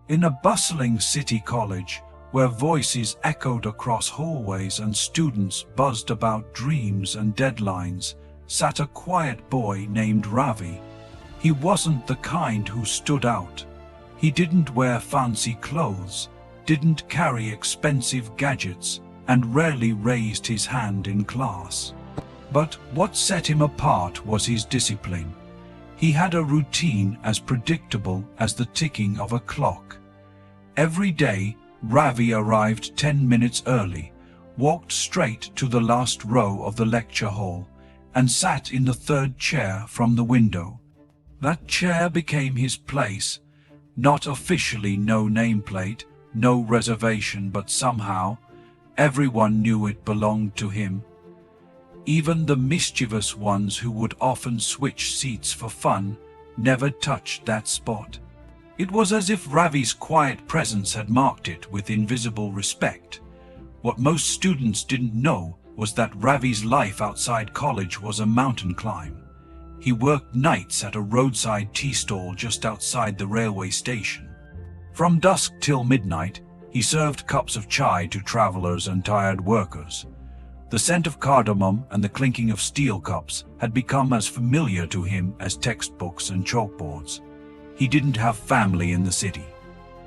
In a bustling city college, where voices echoed across hallways and students buzzed about dreams and deadlines, sat a quiet boy named Ravi. He wasn't the kind who stood out. He didn't wear fancy clothes, didn't carry expensive gadgets, and rarely raised his hand in class. But what set him apart was his discipline. He had a routine as predictable as the ticking of a clock. Every day, Ravi arrived 10 minutes early, walked straight to the last row of the lecture hall, and sat in the third chair from the window. That chair became his place, not officially, no nameplate, no reservation, but somehow everyone knew it belonged to him. Even the mischievous ones who would often switch seats for fun never touched that spot. It was as if Ravi's quiet presence had marked it with invisible respect. What most students didn't know was that Ravi's life outside college was a mountain climb. He worked nights at a roadside tea stall just outside the railway station. From dusk till midnight, he served cups of chai to travelers and tired workers. The scent of cardamom and the clinking of steel cups had become as familiar to him as textbooks and chalkboards. He didn't have family in the city.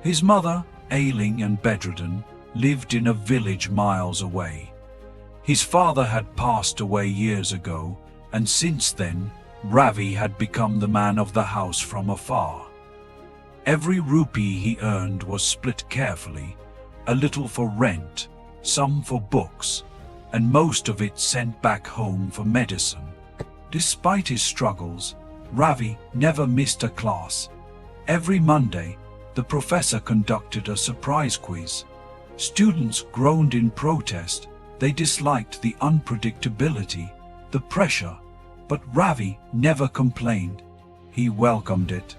His mother, ailing and bedridden, lived in a village miles away. His father had passed away years ago, and since then, Ravi had become the man of the house from afar. Every rupee he earned was split carefully, a little for rent, some for books, and most of it sent back home for medicine. Despite his struggles, Ravi never missed a class. Every Monday, the professor conducted a surprise quiz. Students groaned in protest. They disliked the unpredictability, the pressure, but Ravi never complained. He welcomed it.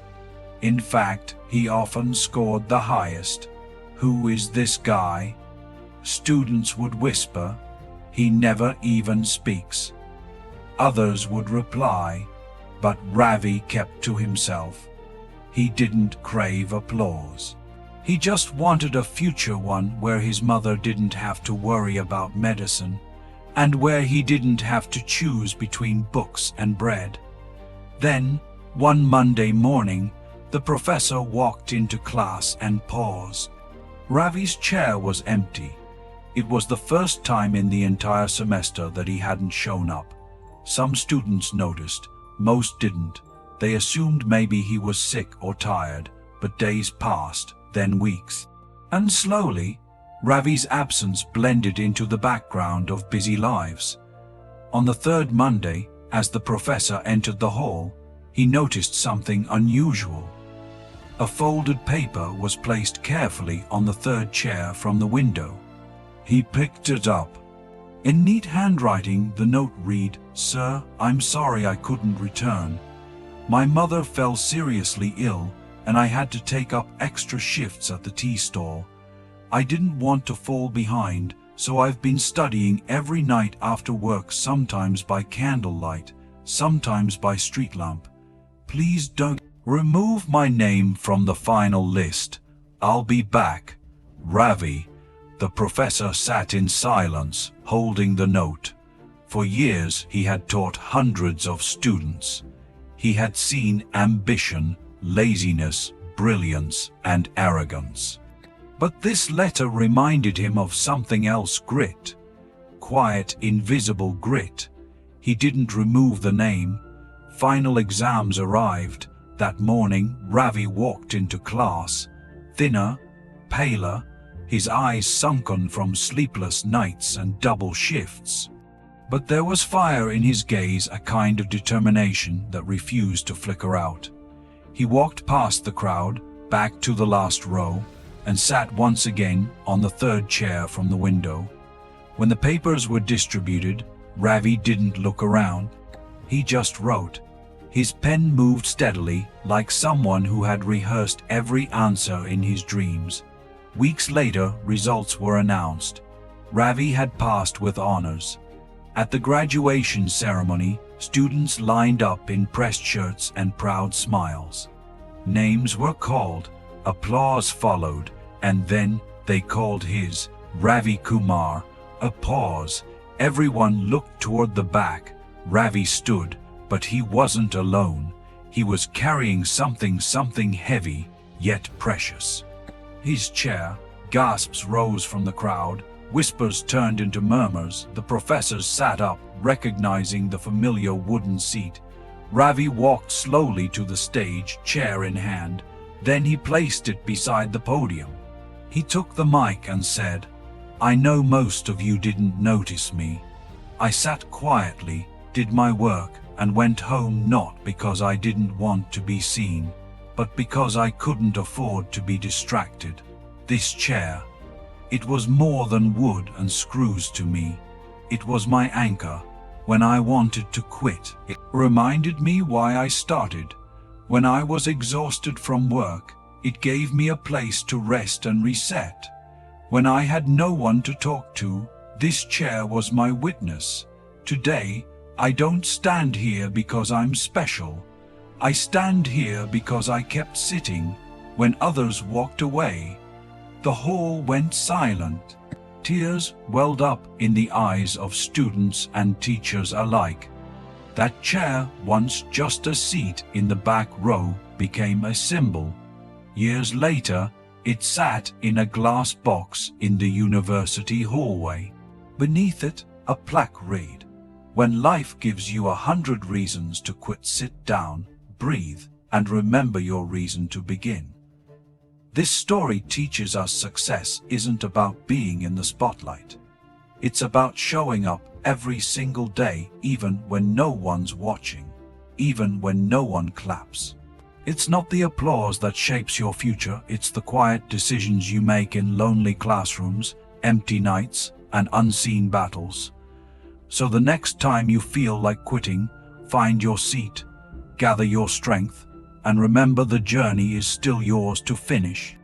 In fact, he often scored the highest. "Who is this guy?" Students would whisper, "He never even speaks." Others would reply, but Ravi kept to himself. He didn't crave applause. He just wanted a future one where his mother didn't have to worry about medicine, and where he didn't have to choose between books and bread. Then, one Monday morning, the professor walked into class and paused. Ravi's chair was empty. It was the first time in the entire semester that he hadn't shown up. Some students noticed, most didn't. They assumed maybe he was sick or tired, but days passed, then weeks. And slowly, Ravi's absence blended into the background of busy lives. On the third Monday, as the professor entered the hall, he noticed something unusual. A folded paper was placed carefully on the third chair from the window. He picked it up. In neat handwriting, the note read, "Sir, I'm sorry I couldn't return. My mother fell seriously ill, and I had to take up extra shifts at the tea stall. I didn't want to fall behind, so I've been studying every night after work, sometimes by candlelight, sometimes by street lamp. Please don't remove my name from the final list. I'll be back. Ravi." The professor sat in silence, holding the note. For years he had taught hundreds of students. He had seen ambition, laziness, brilliance, and arrogance. But this letter reminded him of something else: grit. Quiet, invisible grit. He didn't remove the name. Final exams arrived. That morning, Ravi walked into class, thinner, paler, his eyes sunken from sleepless nights and double shifts. But there was fire in his gaze, a kind of determination that refused to flicker out. He walked past the crowd, back to the last row, and sat once again on the third chair from the window. When the papers were distributed, Ravi didn't look around. He just wrote. His pen moved steadily, like someone who had rehearsed every answer in his dreams. Weeks later, results were announced. Ravi had passed with honors. At the graduation ceremony, students lined up in pressed shirts and proud smiles. Names were called, Applause followed, and then they called his Ravi Kumar. A pause. Everyone looked toward the back. Ravi stood, but he wasn't alone. He was carrying something heavy, yet precious. His chair. Gasps rose from the crowd. Whispers turned into murmurs. The professors sat up, recognizing the familiar wooden seat. Ravi walked slowly to the stage, chair in hand. Then he placed it beside the podium. He took the mic and said, "I know most of you didn't notice me. I sat quietly, did my work, and went home not because I didn't want to be seen, but because I couldn't afford to be distracted. This chair, it was more than wood and screws to me. It was my anchor. When I wanted to quit, it reminded me why I started. When I was exhausted from work, it gave me a place to rest and reset. When I had no one to talk to, this chair was my witness. Today, I don't stand here because I'm special. I stand here because I kept sitting when others walked away." The hall went silent. Tears welled up in the eyes of students and teachers alike. That chair, once just a seat in the back row, became a symbol. Years later, it sat in a glass box in the university hallway. Beneath it, a plaque read, "When life gives you 100 reasons to quit, sit down, breathe, and remember your reason to begin." This story teaches us success isn't about being in the spotlight. It's about showing up every single day, even when no one's watching, even when no one claps. It's not the applause that shapes your future, it's the quiet decisions you make in lonely classrooms, empty nights, and unseen battles. So the next time you feel like quitting, find your seat, gather your strength, and remember the journey is still yours to finish.